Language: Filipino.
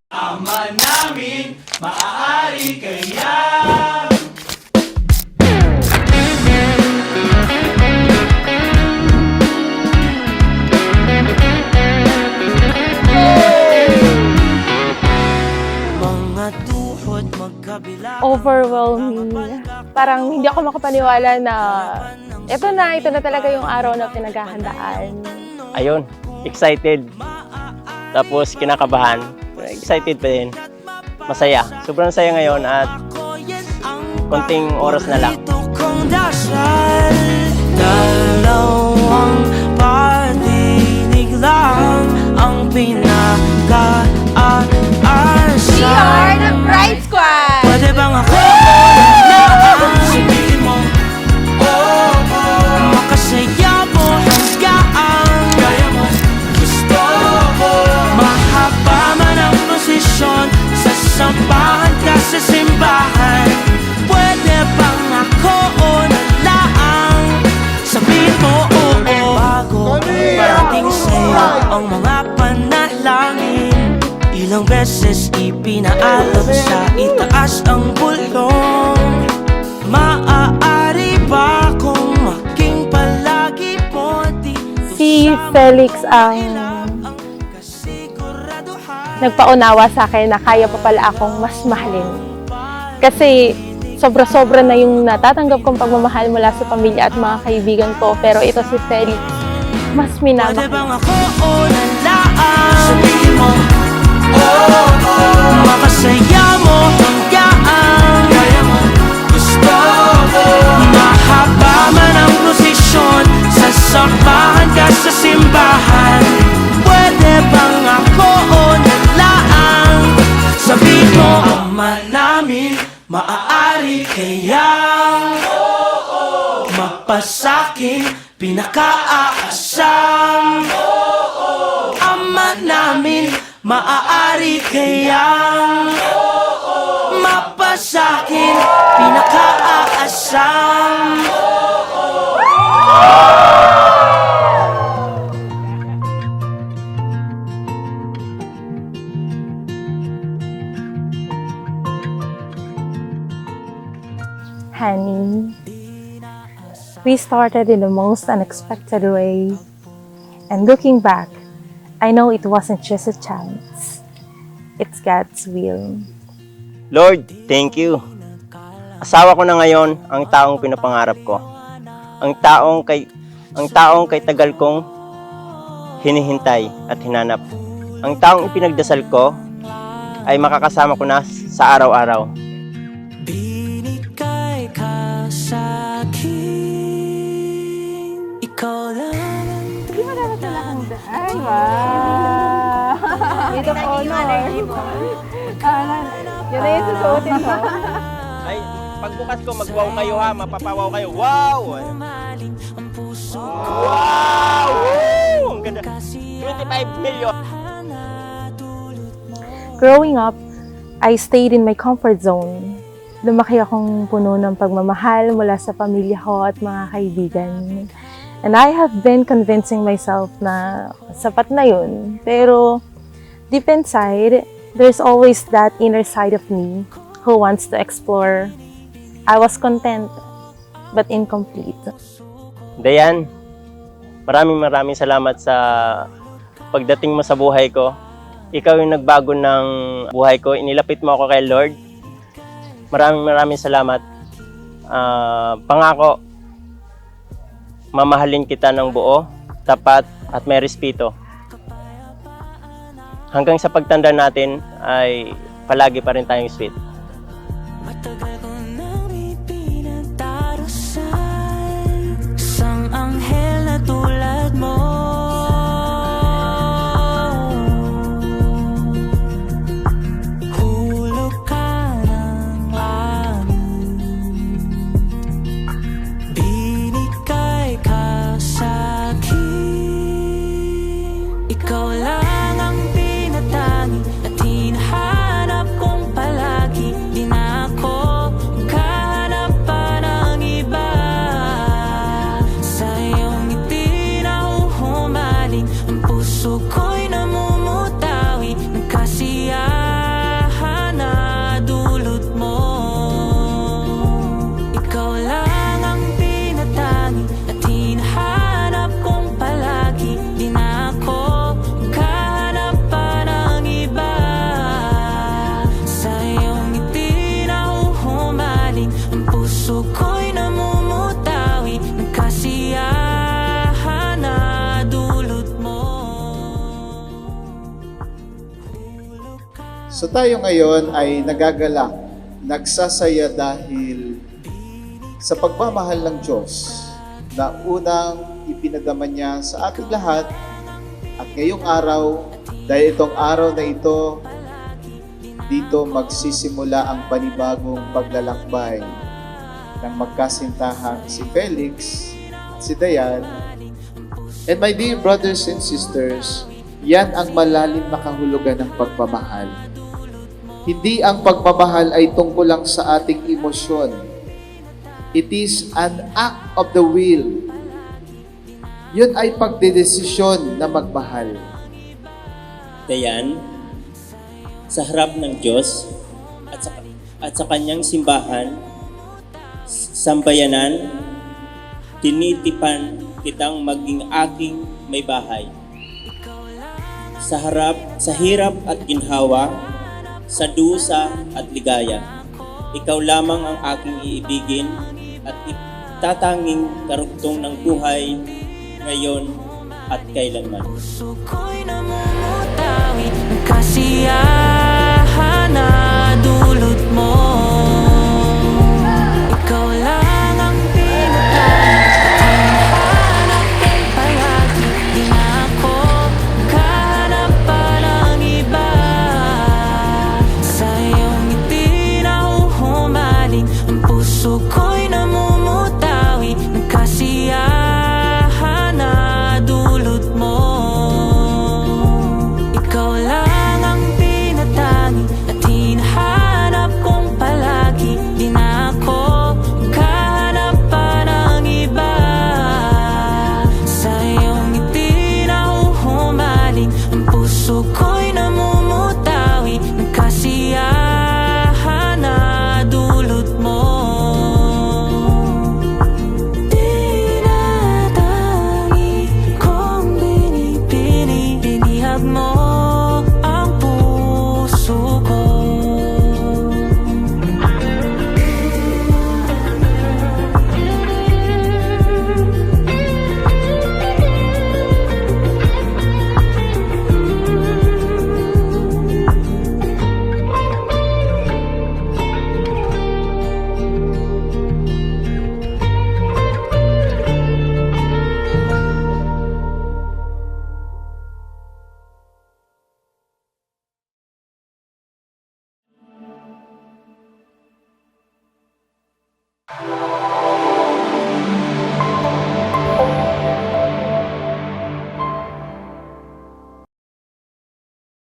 Ama namin, maaari kaya. Overwhelming. Parang hindi ako makapaniwala na ito na talaga yung araw na pinaghahandaan. Ayun, excited. Tapos kinakabahan. Excited pa din. Masaya. Sobrang saya ngayon at konting oras na lang. Dalawang patinig lang ang pinag-aasa. We are the Bright Squad! Pwede bang ako na sabihin mo? Makasaya mo hanggang kaya mo. Gusto mo mahaba man ang prosesyon, sasampahan ka sa simbahan. Pwede bang ako na lang sabihin mo? Bago parating sa'yo ang mga panalangin, ilang beses ipinaalab sa itaas ang bulong. Maaari ba kung maging palagi mo dito? Si Felix ang nagpaunawa sa akin na kaya pa pala akong mas mahalin. Kasi sobra-sobra na yung natatanggap kong pagmamahal mula sa pamilya at mga kaibigan ko. Pero ito si Felix, mas Pwede minamahal. bang ako na lang sabihin mo? Makasaya mo hanggang kaya mo. Gusto mo mahaba man ang prosesyon, sasampahan ka sa simbahan. Pwede bang ako na lang sabihin mo? Ama namin, maaari kayang mapasakin pinakaasam. Ama namin, maaari kayang mapasakin pinakaasam. Honey, we started in the most unexpected way. And looking back, I know it wasn't just a chance. It's God's will. Lord, thank you. Asawa ko na ngayon ang taong pinapangarap ko. Ang taong kay tagal kong hinihintay at hinanap. Ang taong ipinagdasal ko ay makakasama ko na sa araw-araw. Binigay ka sa'kin, ikaw lang. Hindi mo dapat nakahandaan. Wow! Ito po, honor. Yun na yung susuotin mo. Ay, pagbukas ko, mag-wow kayo ha. Mapapawaw kayo. Wow! Wow! Woo! Ang ganda. 25 million. Growing up, I stayed in my comfort zone. Lumaki akong puno ng pagmamahal mula sa pamilya ko at mga kaibigan. And I have been convincing myself na sapat na yun. Pero deep inside, there's always that inner side of me who wants to explore. I was content, but incomplete. Dayan, maraming salamat sa pagdating mo sa buhay ko. Ikaw yung nagbago ng buhay ko. Inilapit mo ako kay Lord. Maraming salamat. Pangako, mamahalin kita ng buo, tapat at may respeto. Hanggang sa pagtanda natin ay palagi pa rin tayong sweet. Matagal ko nang ipinagdarasal, isang anghel na tulad mo. Hulog ka ng langit, binigay ka sa'kin. Ikaw lang ang pinatangi at hinahanap kong palagi. So tayo ngayon ay nagagalak, nagsasaya dahil sa pagmamahal ng Diyos na unang ipinadama niya sa ating lahat. At ngayong araw, dahil itong araw na ito, dito magsisimula ang panibagong paglalakbay ng magkasintahang si Felix at si Dayan. And my dear brothers and sisters, yan ang malalim na kahulugan ng pagmamahal. Hindi ang pagmamahal ay tungkol lang sa ating emosyon. It is an act of the will. Yun ay pagdedesisyon na magmahal. Dayan, sa harap ng Diyos at sa kanyang simbahan, sambayanan, tinitipan kitang maging aking may bahay. Sa hirap at ginhawa, sa dusa at ligaya, ikaw lamang ang aking iibigin at itatanging karugtong ng buhay ngayon at kailanman. Puso ko'y namumutawi ng kasiyahan na dulot mo. Ikaw lang ang pinakain, hanap kay palagi. Di na ako kahanap pa ng iba. Sa iyong ngiti na huhumaling, ang puso ko'y namumutawi ng kasiyahan na dulot mo. Ikaw lang